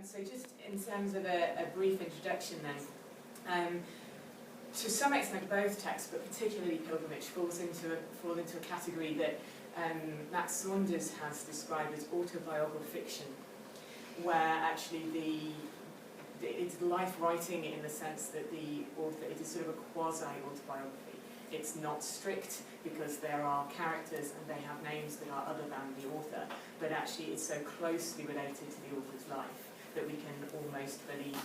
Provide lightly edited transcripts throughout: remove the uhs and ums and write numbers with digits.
So just in terms of a brief introduction then, to some extent both texts, but particularly Pilgrimage, fall into a category that Max Saunders has described as autobiographical fiction, where actually it's life writing in the sense that the author, it is sort of a quasi-autobiography. It's not strict because there are characters and they have names that are other than the author, but actually it's so closely related to the author's life that we can almost believe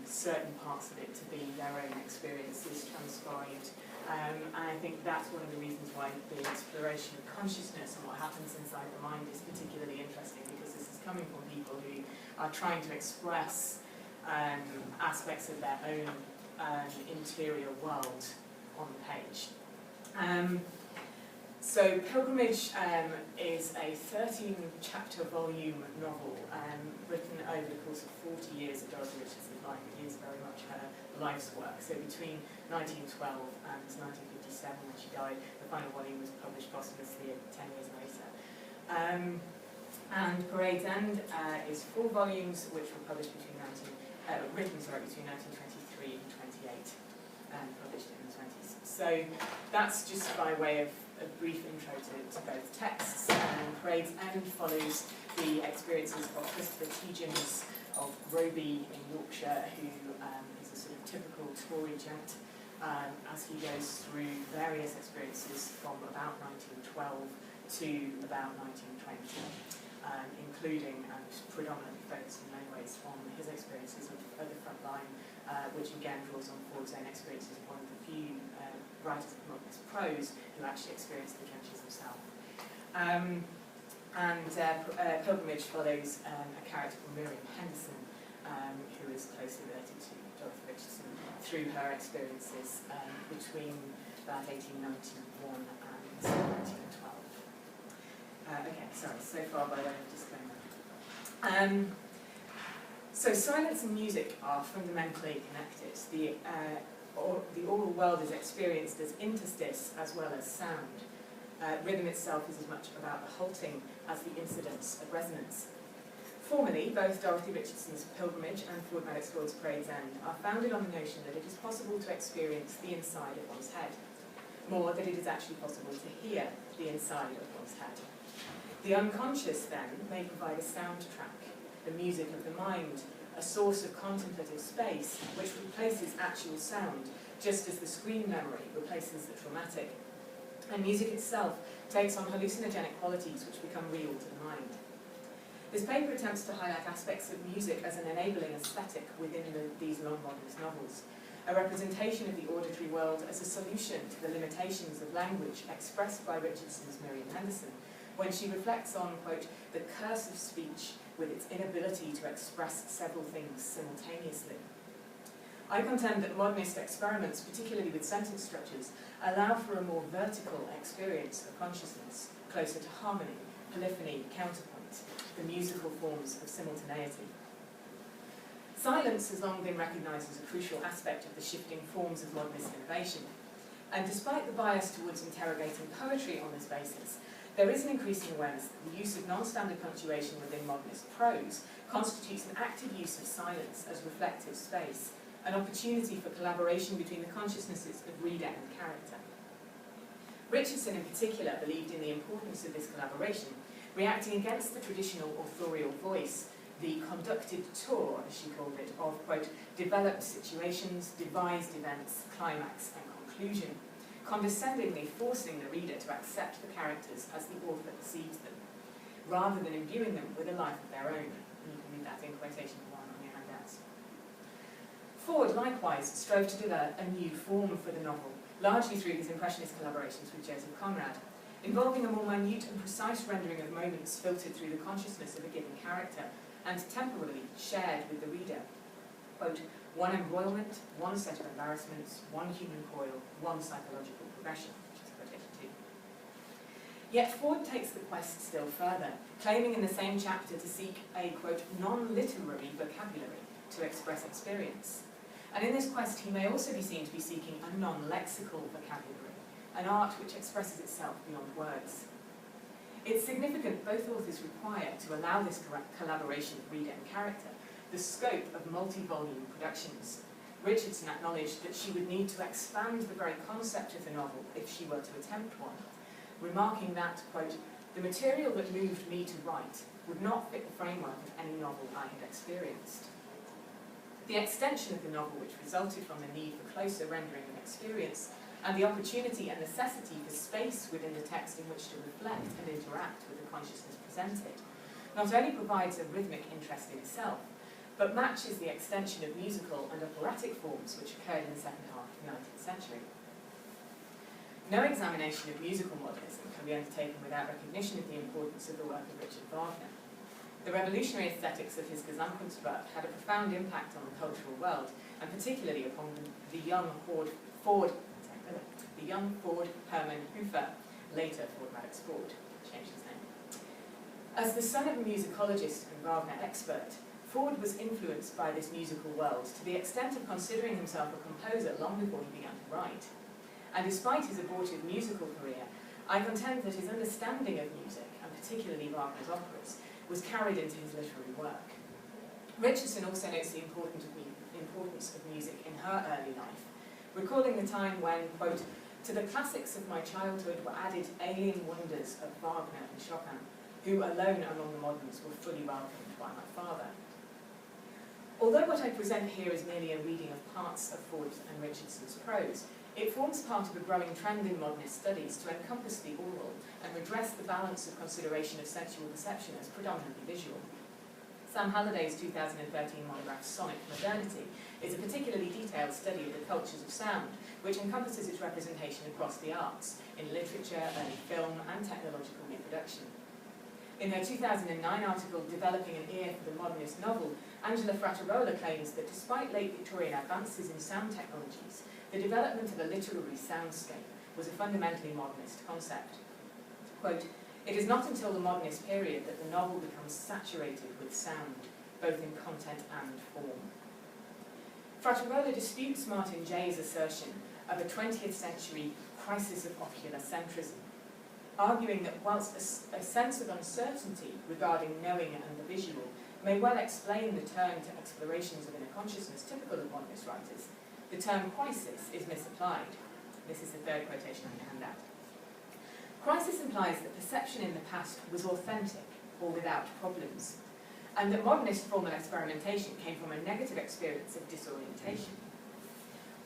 certain parts of it to be their own experiences transcribed. And I think that's one of the reasons why the exploration of consciousness and what happens inside the mind is particularly interesting, because this is coming from people who are trying to express aspects of their own interior world on the page. So Pilgrimage is a 13-chapter volume novel written over the course of 40 years of Dorothy Richardson's life. It is very much her life's work. So between 1912 and 1957, when she died, the final volume was published posthumously 10 years later. And Parade's End is 4 volumes, which were published between between 1923 and 28, and published in the 20s. So that's just by way of a brief intro to both texts. Parade's End follows the experiences of Christopher Tegens of Roby in Yorkshire, who is a sort of typical Tory gent, as he goes through various experiences from about 1912 to about 1920, including and predominantly focused in many ways on his experiences of the front line, which again draws on Ford's own experiences of one of the few writers of modernist prose who actually experienced the trenches himself. Pilgrimage follows a character called Miriam Henderson, who is closely related to Dorothy Richardson through her experiences between about 1891 and 1912. Okay, sorry, so far by way of disclaimer. So silence and music are fundamentally connected. The oral world is experienced as interstice as well as sound. Rhythm itself is as much about the halting as the incidence of resonance. Formally, both Dorothy Richardson's Pilgrimage and Ford Madox Ford's Parade's End are founded on the notion that it is possible to experience the inside of one's head, more that it is actually possible to hear the inside of one's head. The unconscious, then, may provide a soundtrack, the music of the mind, a source of contemplative space which replaces actual sound, just as the screen memory replaces the traumatic. And music itself takes on hallucinogenic qualities which become real to the mind. This paper attempts to highlight aspects of music as an enabling aesthetic within these long modernist novels, a representation of the auditory world as a solution to the limitations of language expressed by Richardson's Miriam Henderson, when she reflects on, quote, the curse of speech with its inability to express several things simultaneously. I contend that modernist experiments, particularly with sentence structures, allow for a more vertical experience of consciousness, closer to harmony, polyphony, counterpoint, the musical forms of simultaneity. Silence has long been recognised as a crucial aspect of the shifting forms of modernist innovation, and despite the bias towards interrogating poetry on this basis, there is an increasing awareness that the use of non-standard punctuation within modernist prose constitutes an active use of silence as reflective space, an opportunity for collaboration between the consciousnesses of reader and character. Richardson in particular believed in the importance of this collaboration, reacting against the traditional authorial voice, the conducted tour, as she called it, of, quote, developed situations, devised events, climax and conclusion, condescendingly forcing the reader to accept the characters as the author perceives them, rather than imbuing them with a life of their own. And you can read that in quotation one on your handouts. Ford, likewise, strove to develop a new form for the novel, largely through his impressionist collaborations with Joseph Conrad, involving a more minute and precise rendering of moments filtered through the consciousness of a given character, and temporally shared with the reader. Quote, one embroilment, one set of embarrassments, one human coil, one psychological progression, which is quotation 2. Yet Ford takes the quest still further, claiming in the same chapter to seek a, quote, non-literary vocabulary to express experience. And in this quest he may also be seen to be seeking a non-lexical vocabulary, an art which expresses itself beyond words. It's significant both authors require, to allow this collaboration of reader and character, the scope of multi-volume productions. Richardson acknowledged that she would need to expand the very concept of the novel if she were to attempt one, remarking that, quote, "The material that moved me to write would not fit the framework of any novel I had experienced." The extension of the novel, which resulted from the need for closer rendering of experience, and the opportunity and necessity for space within the text in which to reflect and interact with the consciousness presented, not only provides a rhythmic interest in itself, but matches the extension of musical and operatic forms which occurred in the second half of the 19th century. No examination of musical modernism can be undertaken without recognition of the importance of the work of Richard Wagner. The revolutionary aesthetics of his Gesamtkunstwerk had a profound impact on the cultural world, and particularly upon the young Ford Hermann Hofer, later Ford Madox Ford, changed his name. As the son of a musicologist and Wagner expert, Ford was influenced by this musical world to the extent of considering himself a composer long before he began to write. And despite his abortive musical career, I contend that his understanding of music, and particularly Wagner's operas, was carried into his literary work. Richardson also notes the importance of music in her early life, recalling the time when, quote, "To the classics of my childhood were added alien wonders of Wagner and Chopin, who alone among the moderns were fully welcomed by my father." Although what I present here is merely a reading of parts of Ford's and Richardson's prose, it forms part of a growing trend in modernist studies to encompass the oral and redress the balance of consideration of sensual perception as predominantly visual. Sam Halliday's 2013 monograph Sonic Modernity is a particularly detailed study of the cultures of sound, which encompasses its representation across the arts, in literature, early film, and technological reproduction. In her 2009 article, Developing an Ear for the Modernist Novel, Angela Frattarola claims that despite late Victorian advances in sound technologies, the development of a literary soundscape was a fundamentally modernist concept. Quote, "It is not until the modernist period that the novel becomes saturated with sound, both in content and form." Frattarola disputes Martin Jay's assertion of a 20th century crisis of ocular centrism, arguing that whilst a sense of uncertainty regarding knowing and the visual may well explain the turn to explorations of inner consciousness typical of modernist writers, the term crisis is misapplied. This is the third quotation I'm going to hand out. Crisis implies that perception in the past was authentic or without problems, and that modernist formal experimentation came from a negative experience of disorientation.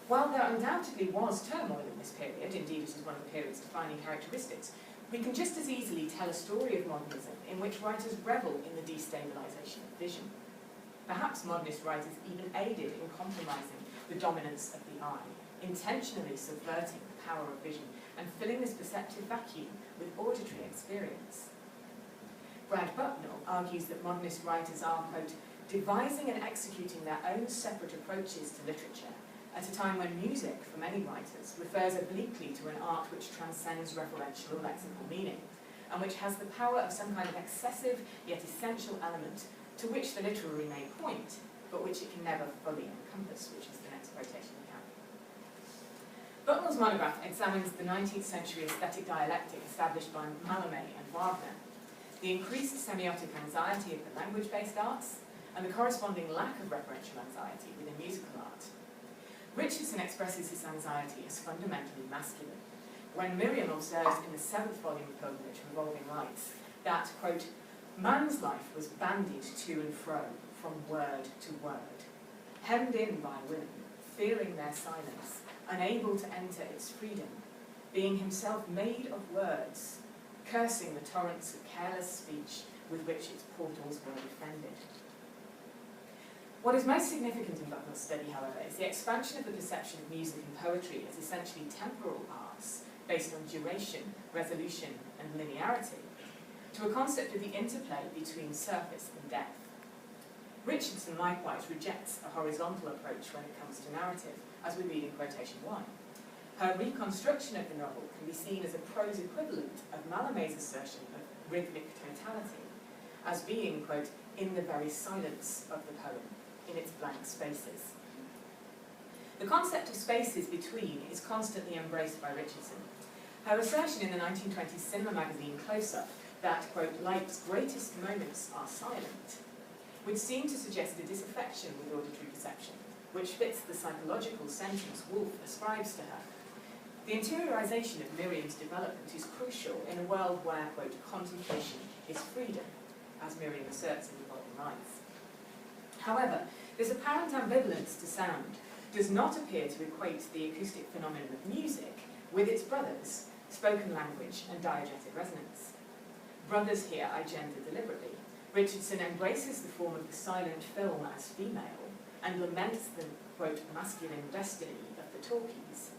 While there undoubtedly was turmoil in this period, indeed it is one of the period's defining characteristics, we can just as easily tell a story of modernism in which writers revel in the destabilisation of vision. Perhaps modernist writers even aided in compromising the dominance of the eye, intentionally subverting the power of vision and filling this perceptive vacuum with auditory experience. Brad Bucknell argues that modernist writers are, quote, "devising and executing their own separate approaches to literature at a time when music, for many writers, refers obliquely to an art which transcends referential or lexical meaning, and which has the power of some kind of excessive yet essential element to which the literary may point, but which it can never fully encompass," which is the next quotation we have. Bucknell's monograph examines the 19th century aesthetic dialectic established by Mallarmé and Wagner, the increased semiotic anxiety of the language-based arts, and the corresponding lack of referential anxiety within musical art. Richardson expresses this anxiety as fundamentally masculine, when Miriam observes in the 7th volume of Pilgrimage, Revolving Lights, that, quote, "man's life was bandied to and fro, from word to word, hemmed in by women, fearing their silence, unable to enter its freedom, being himself made of words, cursing the torrents of careless speech with which its portals were defended." What is most significant in Bucknell's study, however, is the expansion of the perception of music and poetry as essentially temporal arts based on duration, resolution, and linearity, to a concept of the interplay between surface and depth. Richardson likewise rejects a horizontal approach when it comes to narrative, as we read in quotation 1. Her reconstruction of the novel can be seen as a prose equivalent of Mallarmé's assertion of rhythmic totality, as being, quote, "in the very silence of the poem, in its blank spaces." The concept of spaces between is constantly embraced by Richardson. Her assertion in the 1920s cinema magazine Close Up that, quote, life's greatest moments are silent, would seem to suggest a disaffection with auditory perception, which fits the psychological sentence Woolf ascribes to her. The interiorization of Miriam's development is crucial in a world where, quote, contemplation is freedom, as Miriam asserts in the volume Rise. However, this apparent ambivalence to sound does not appear to equate the acoustic phenomenon of music with its brothers, spoken language and diegetic resonance. Brothers here I gender deliberately. Richardson embraces the form of the silent film as female and laments the, quote, masculine destiny of the talkies.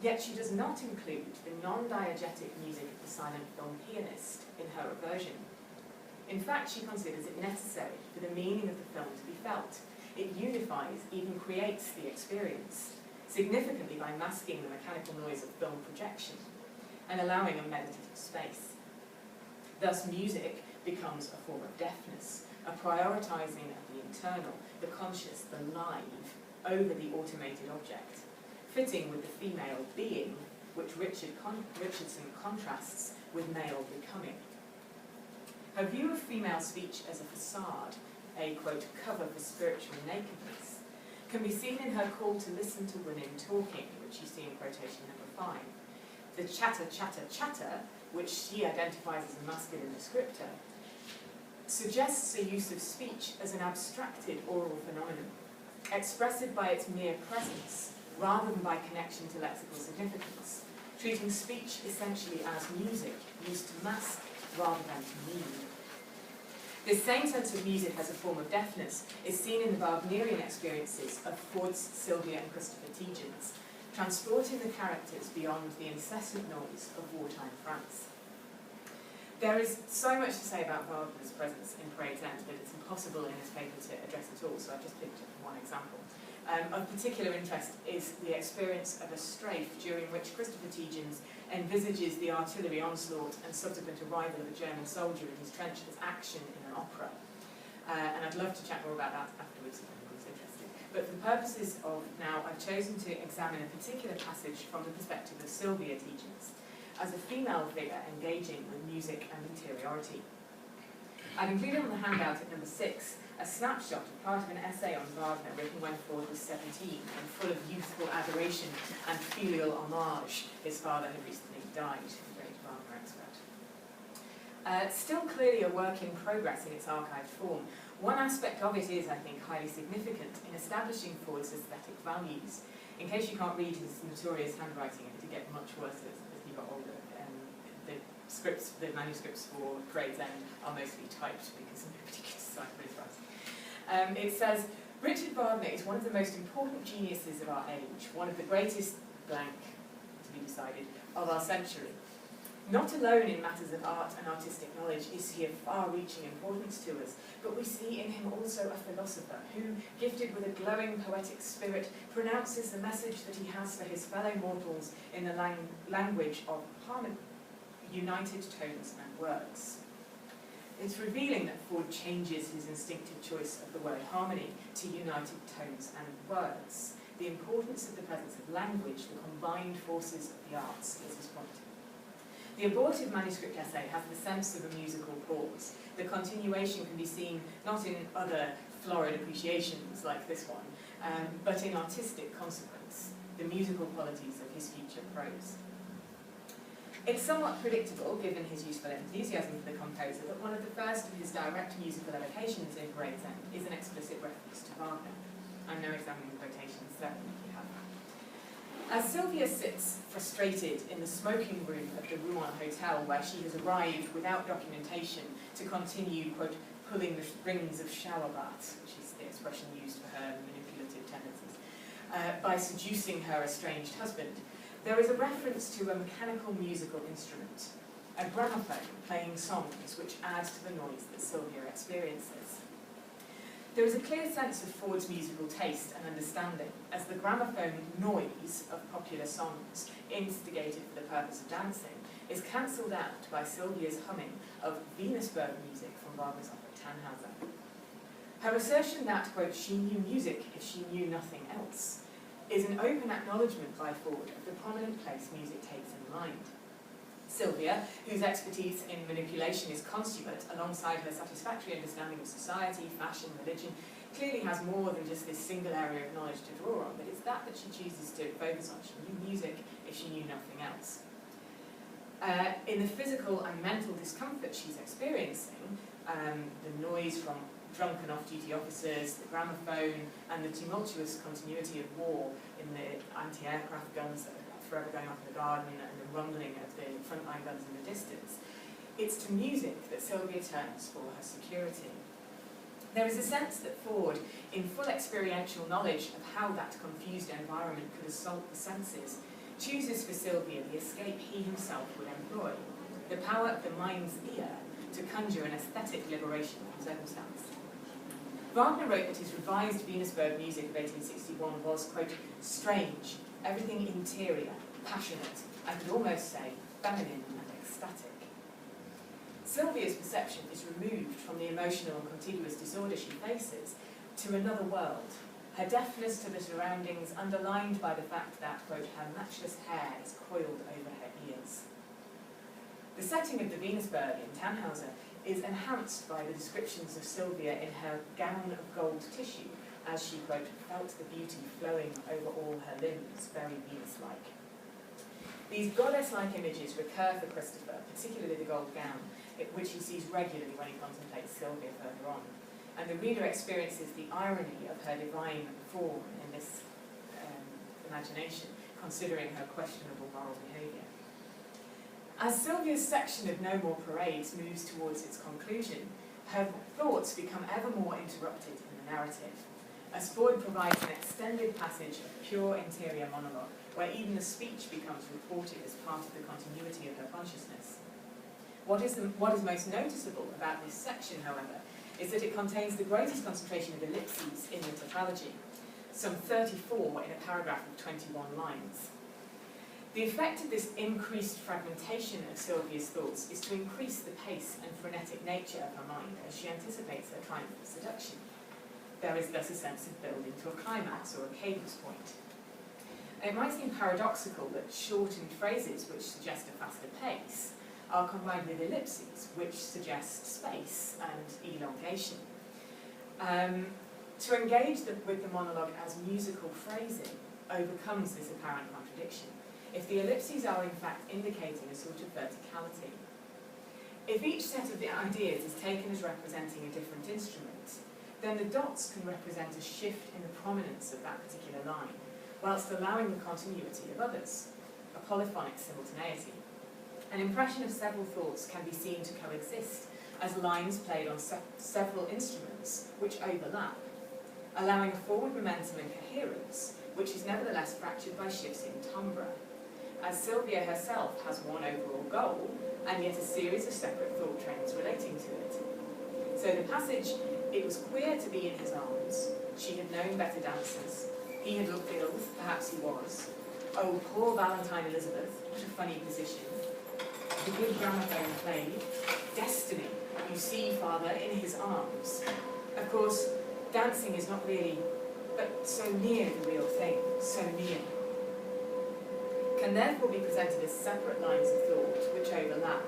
Yet she does not include the non-diegetic music of the silent film pianist in her aversion. In fact, she considers it necessary for the meaning of the film to be felt. It unifies, even creates the experience, significantly by masking the mechanical noise of film projection and allowing a meditative space. Thus, music becomes a form of deafness, a prioritizing of the internal, the conscious, the live, over the automated object, fitting with the female being, which Richardson contrasts with male becoming. Her view of female speech as a facade, a, quote, cover for spiritual nakedness, can be seen in her call to listen to women talking, which you see in quotation number 5. The chatter, chatter, chatter, which she identifies as a masculine descriptor, suggests a use of speech as an abstracted oral phenomenon, expressive by its mere presence, rather than by connection to lexical significance, treating speech essentially as music, used to mask rather than to mean. This same sense of music as a form of deafness is seen in the Wagnerian experiences of Ford's Sylvia and Christopher Tietjens, transporting the characters beyond the incessant noise of wartime France. There is so much to say about Wagner's presence in Parade's End that it's impossible in this paper to address it all, so I've just picked one example. Of particular interest is the experience of a strafe during which Christopher Tietjens envisages the artillery onslaught and subsequent arrival of a German soldier in his trench as action in an opera. And I'd love to chat more about that afterwards if anyone's interested. But for the purposes of now, I've chosen to examine a particular passage from the perspective of Sylvia Tietjens, as a female figure engaging with music and interiority. I've included on the handout at number 6 a snapshot of part of an essay on Wagner written when Ford was 17 and full of youthful adoration and filial homage. His father had recently died, a great Wagner expert. Still clearly a work in progress in its archived form. One aspect of it is, I think, highly significant in establishing Ford's aesthetic values. In case you can't read his notorious handwriting, it did get much worse as he got older. The manuscripts for Parade's End are mostly typed because nobody could decipher his writing. It says, Richard Wagner is one of the most important geniuses of our age, one of the greatest blank, to be decided, of our century. Not alone in matters of art and artistic knowledge is he of far-reaching importance to us, but we see in him also a philosopher who, gifted with a glowing poetic spirit, pronounces the message that he has for his fellow mortals in the language of harmony, united tones and words. It's revealing that Ford changes his instinctive choice of the word harmony to united tones and words. The importance of the presence of language, the combined forces of the arts, is his point. The abortive manuscript essay has the sense of a musical pause. The continuation can be seen not in other florid appreciations like this one, but in artistic consequence, the musical qualities of his future prose. It's somewhat predictable, given his youthful enthusiasm for the composer, that one of the first of his direct musical evocations in Parade's End is an explicit reference to Wagner. I'm now examining quotations 7, if you have that. As Sylvia sits frustrated in the smoking room of the Rouen Hotel, where she has arrived without documentation to continue, quote, pulling the strings of shower baths, which is the expression used for her manipulative tendencies, by seducing her estranged husband, there is a reference to a mechanical musical instrument, a gramophone playing songs which add to the noise that Sylvia experiences. There is a clear sense of Ford's musical taste and understanding, as the gramophone noise of popular songs, instigated for the purpose of dancing, is cancelled out by Sylvia's humming of Venusberg music from Wagner's opera Tannhauser. Her assertion that, quote, she knew music if she knew nothing else, is an open acknowledgement by Ford of the prominent place music takes in mind. Sylvia, whose expertise in manipulation is consummate alongside her satisfactory understanding of society, fashion, religion, clearly has more than just this single area of knowledge to draw on, but it's that she chooses to focus on. She knew music if she knew nothing else. In the physical and mental discomfort she's experiencing, the noise from drunk and off-duty officers, the gramophone, and the tumultuous continuity of war in the anti-aircraft guns that are forever going off in the garden, and the rumbling of the frontline guns in the distance, it's to music that Sylvia turns for her security. There is a sense that Ford, in full experiential knowledge of how that confused environment could assault the senses, chooses for Sylvia the escape he himself would employ, the power of the mind's ear to conjure an aesthetic liberation from circumstance. Wagner wrote that his revised Venusberg music of 1861 was, quote, strange, everything interior, passionate, I could almost say feminine and ecstatic. Sylvia's perception is removed from the emotional and contiguous disorder she faces to another world, her deafness to the surroundings underlined by the fact that, quote, her matchless hair is coiled over her ears. The setting of the Venusberg in Tannhauser is enhanced by the descriptions of Sylvia in her gown of gold tissue, as she, quote, felt the beauty flowing over all her limbs, very Venus-like. These goddess-like images recur for Christopher, particularly the gold gown, which he sees regularly when he contemplates Sylvia further on. And the reader experiences the irony of her divine form in this imagination, considering her questionable moral behaviour. As Sylvia's section of No More Parades moves towards its conclusion, her thoughts become ever more interrupted in the narrative, as Ford provides an extended passage of pure interior monologue, where even the speech becomes reported as part of the continuity of her consciousness. What is most noticeable about this section, however, is that it contains the greatest concentration of ellipses in the tetralogy, some 34 in a paragraph of 21 lines. The effect of this increased fragmentation of Sylvia's thoughts is to increase the pace and frenetic nature of her mind as she anticipates her triumphant seduction. There is thus a sense of building to a climax or a cadence point. It might seem paradoxical that shortened phrases which suggest a faster pace are combined with ellipses which suggest space and elongation. To engage with the monologue as musical phrasing overcomes this apparent contradiction, if the ellipses are in fact indicating a sort of verticality. If each set of the ideas is taken as representing a different instrument, then the dots can represent a shift in the prominence of that particular line, whilst allowing the continuity of others, a polyphonic simultaneity. An impression of several thoughts can be seen to coexist as lines played on several instruments which overlap, allowing a forward momentum and coherence, which is nevertheless fractured by shifts in timbre, as Sylvia herself has one overall goal, and yet a series of separate thought trains relating to it. So the passage, it was queer to be in his arms, she had known better dancers, he had looked ill, perhaps he was. Oh, poor Valentine Elizabeth, what a funny position. The good gramophone played, destiny, you see, father, in his arms. Of course, dancing is not really, but so near the real thing, so near. Can therefore be presented as separate lines of thought which overlap,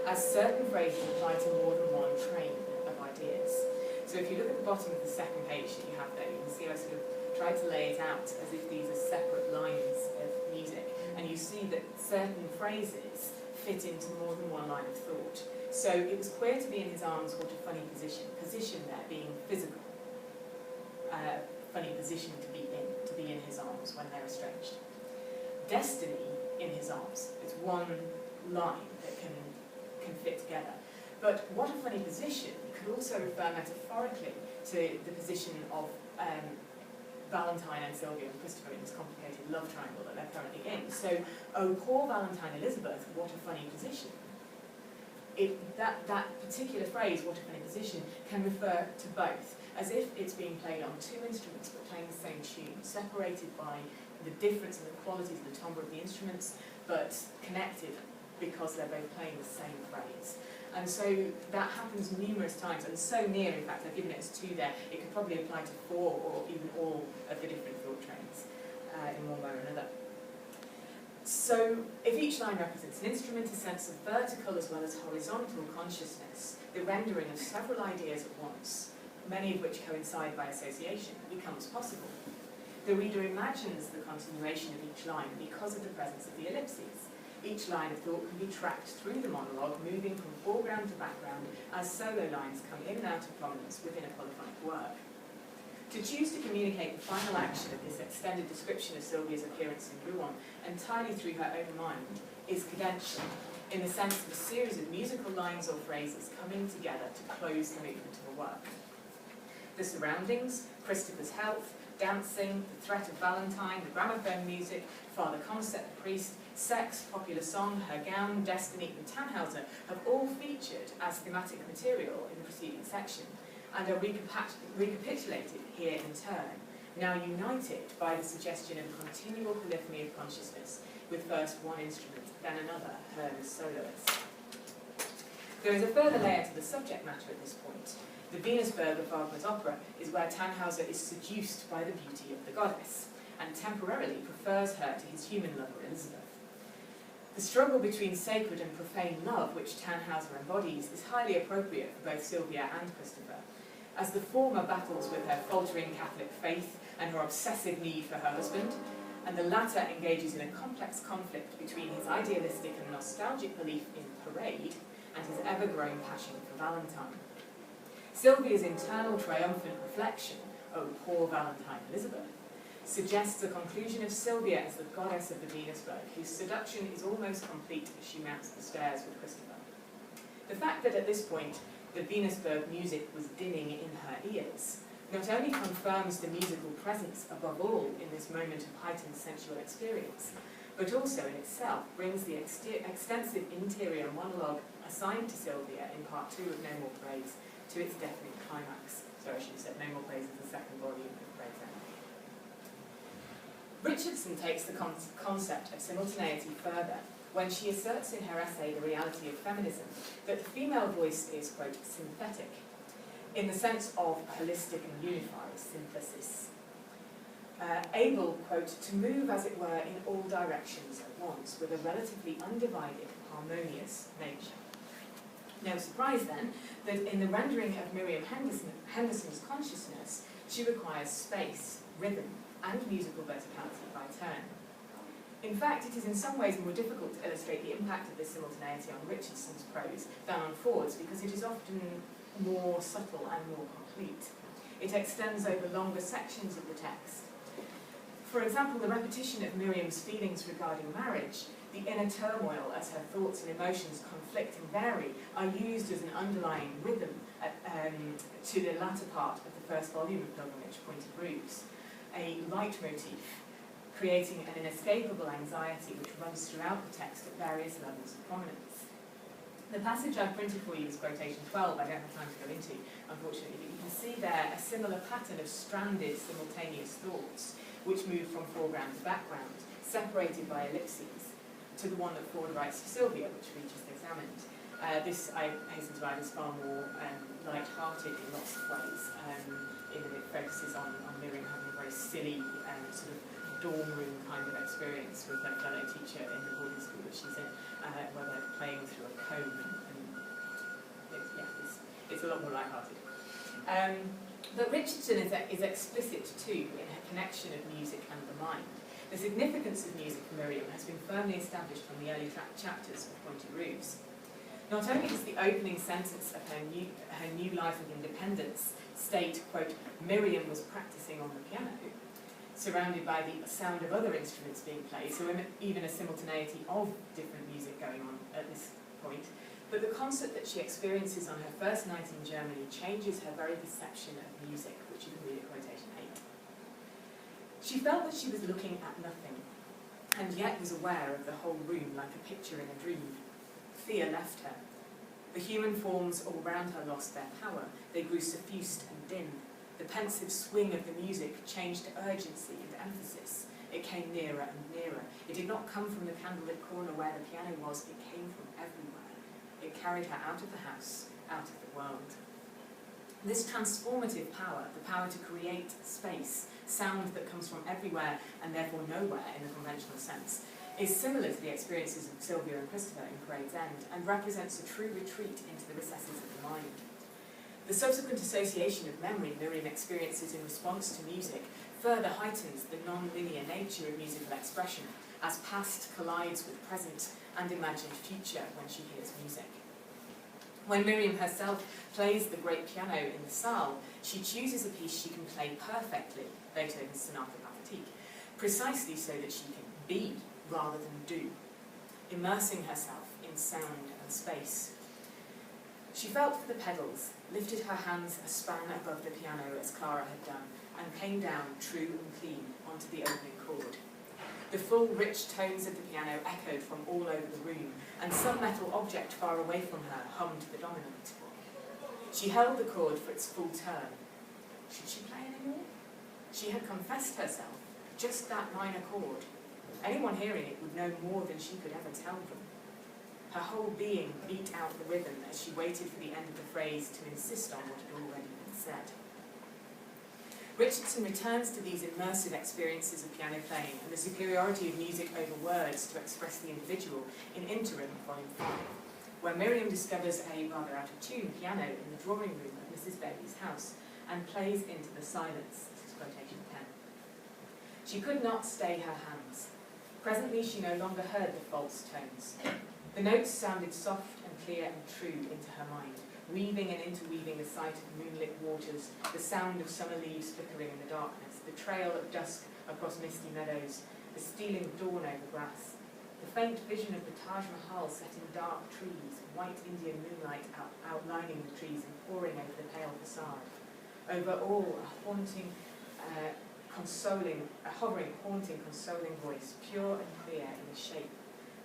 as certain phrases apply to more than one train of ideas. So if you look at the bottom of the second page that you have there, you can see I sort of tried to lay it out as if these are separate lines of music, and you see that certain phrases fit into more than one line of thought. So it was queer to be in his arms, what a funny position there being physical, funny position to be in his arms when they're estranged. Destiny in his arms, it's one line that can fit together. But what a funny position could also refer metaphorically to the position of Valentine and Sylvia and Christopher in this complicated love triangle that they're currently in. So, oh, poor Valentine Elizabeth, what a funny position. That particular phrase, what a funny position, can refer to both, as if it's being played on two instruments but playing the same tune, separated by the difference in the qualities of the timbre of the instruments, but connected because they're both playing the same phrase. And so that happens numerous times, and so near, in fact, I've given it as two there, it could probably apply to 4 or even all of the different thought trains in one way or another. So, if each line represents an instrument, a sense of vertical as well as horizontal consciousness, the rendering of several ideas at once, many of which coincide by association, becomes possible. The reader imagines the continuation of each line because of the presence of the ellipses. Each line of thought can be tracked through the monologue, moving from foreground to background as solo lines come in and out of prominence within a polyphonic work. To choose to communicate the final action of this extended description of Sylvia's appearance in Rouen entirely through her own mind is cadential, in the sense of a series of musical lines or phrases coming together to close the movement of a work. The surroundings, Christopher's health, dancing, the threat of Valentine, the gramophone music, Father Concept, the priest, sex, popular song, her gown, destiny, and Tannhauser have all featured as thematic material in the preceding section, and are recapitulated here in turn, now united by the suggestion of a continual polyphony of consciousness, with first one instrument, then another, heard as soloists. There is a further layer to the subject matter at this point. The Venusberg of Wagner's opera is where Tannhauser is seduced by the beauty of the goddess, and temporarily prefers her to his human lover Elizabeth. The struggle between sacred and profane love, which Tannhauser embodies, is highly appropriate for both Sylvia and Christopher, as the former battles with her faltering Catholic faith and her obsessive need for her husband, and the latter engages in a complex conflict between his idealistic and nostalgic belief in parade and his ever-growing passion for Valentine. Sylvia's internal triumphant reflection, "Oh, poor Valentine Elizabeth," suggests the conclusion of Sylvia as the goddess of the Venusberg, whose seduction is almost complete as she mounts the stairs with Christopher. The fact that at this point the Venusberg music was dinning in her ears not only confirms the musical presence above all in this moment of heightened sensual experience, but also in itself brings the extensive interior monologue assigned to Sylvia in part 2 of No More Praise to its deafening climax. Sorry, I should have said No More Praise is the second volume of Praise End. Richardson takes the concept of simultaneity further when she asserts in her essay The Reality of Feminism that the female voice is, quote, synthetic, in the sense of holistic and unified synthesis, able, quote, to move, as it were, in all directions at once with a relatively undivided, harmonious nature. No surprise, then, that in the rendering of Miriam Henderson's consciousness, she requires space, rhythm, and musical verticality by turn. In fact, it is in some ways more difficult to illustrate the impact of this simultaneity on Richardson's prose than on Ford's, because it is often more subtle and more complete. It extends over longer sections of the text. For example, the repetition of Miriam's feelings regarding marriage, the inner turmoil as her thoughts and emotions conflict and vary, are used as an underlying rhythm to the latter part of the first volume of Pilgrimage, Pointed Roofs, a leitmotif, creating an inescapable anxiety which runs throughout the text at various levels of prominence. The passage I've printed for you is quotation 12, I don't have time to go into, unfortunately, but you can see there a similar pattern of stranded simultaneous thoughts, which move from foreground to background, separated by ellipses, to the one that Ford writes to Sylvia, which we just examined. This, I hasten to add, is far more light-hearted in lots of ways, in that it focuses on Miriam having a very silly sort of dorm room kind of experience with her fellow teacher in the boarding school that she's in, where they're playing through a comb, and it's a lot more light-hearted. But Richardson is explicit too in her connection of music and the mind. The significance of music for Miriam has been firmly established from the early chapters of Pointed Roofs. Not only does the opening sentence of her new life of independence state, quote, Miriam was practicing on the piano, surrounded by the sound of other instruments being played, so even a simultaneity of different music going on at this point, but the concert that she experiences on her first night in Germany changes her very perception of music, which you can read at quotation 8. She felt that she was looking at nothing, and yet was aware of the whole room like a picture in a dream. Fear left her. The human forms all round her lost their power. They grew suffused and dim. The pensive swing of the music changed to urgency and emphasis. It came nearer and nearer. It did not come from the candlelit corner where the piano was. It came from everywhere. It carried her out of the house, out of the world. This transformative power, the power to create space, sound that comes from everywhere and therefore nowhere in the conventional sense, is similar to the experiences of Sylvia and Christopher in Parade's End and represents a true retreat into the recesses of the mind. The subsequent association of memory Miriam experiences in response to music further heightens the non-linear nature of musical expression as past collides with present and imagined future when she hears music. When Miriam herself plays the great piano in the salle, she chooses a piece she can play perfectly, Beethoven's Sonata Pathétique, precisely so that she can be rather than do, immersing herself in sound and space. She felt for the pedals, lifted her hands a span above the piano as Clara had done, and came down true and clean onto the opening chord. The full, rich tones of the piano echoed from all over the room, and some metal object far away from her hummed the dominant. She held the chord for its full turn. Should she play any more? She had confessed herself, just that minor chord. Anyone hearing it would know more than she could ever tell them. Her whole being beat out the rhythm as she waited for the end of the phrase to insist on what had already been said. Richardson returns to these immersive experiences of piano playing and the superiority of music over words to express the individual in Interim, Volume 5, where Miriam discovers a rather out-of-tune piano in the drawing room of Mrs. Bailey's house and plays into the silence. This is quotation 10. She could not stay her hands. Presently she no longer heard the false tones. The notes sounded soft and clear and true into her mind, weaving and interweaving the sight of moonlit waters, the sound of summer leaves flickering in the darkness, the trail of dusk across misty meadows, the stealing dawn over grass, the faint vision of the Taj Mahal set in dark trees, white Indian moonlight outlining the trees and pouring over the pale facade. Over all, a haunting, hovering, haunting, consoling voice, pure and clear in the shape,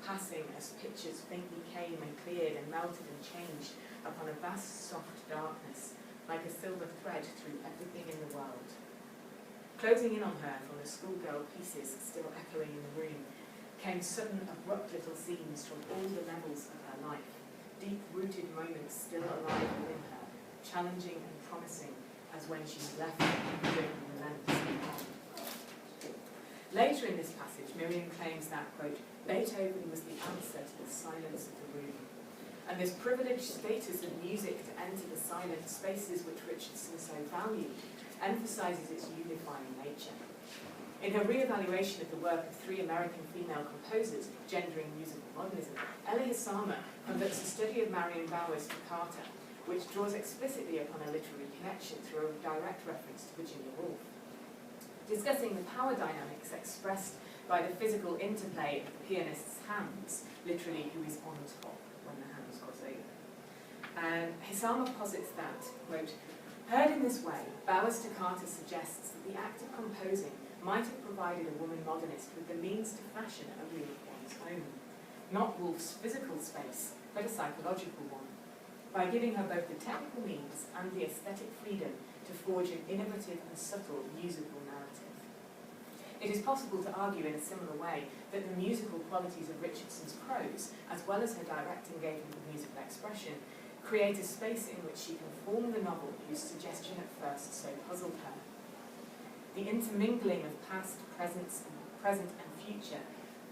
passing as pictures faintly came and cleared and melted and changed upon a vast soft darkness, like a silver thread through everything in the world. Closing in on her from the schoolgirl pieces still echoing in the room, came sudden abrupt little scenes from all the levels of her life, deep-rooted moments still alive within her, challenging and promising as when she had left the relentlessly on. Later in this passage, Miriam claims that, quote, Beethoven was the answer to the silence of the room. And this privileged status of music to enter the silent spaces which Richardson so valued emphasises its unifying nature. In her re-evaluation of the work of 3 American female composers gendering musical modernism, Elie Hissama conducts a study of Marion Bauer's Toccata, which draws explicitly upon a literary connection through a direct reference to Virginia Woolf. Discussing the power dynamics expressed by the physical interplay of the pianist's hands, literally who is on top when the hands cross over. Hissama posits that, quote, heard in this way, Bauer's Toccata suggests that the act of composing might have provided a woman modernist with the means to fashion a real one's own, not Woolf's physical space, but a psychological one, by giving her both the technical means and the aesthetic freedom to forge an innovative and subtle musical narrative. It is possible to argue in a similar way that the musical qualities of Richardson's prose, as well as her direct engagement with musical expression, create a space in which she can form the novel whose suggestion at first so puzzled her. The intermingling of past, present and future,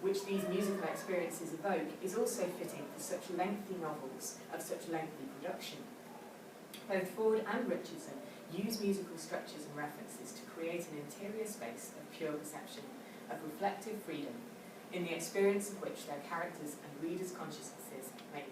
which these musical experiences evoke, is also fitting for such lengthy novels of such lengthy production. Both Ford and Richardson use musical structures and references to create an interior space of pure perception, of reflective freedom, in the experience of which their characters and readers' consciousnesses may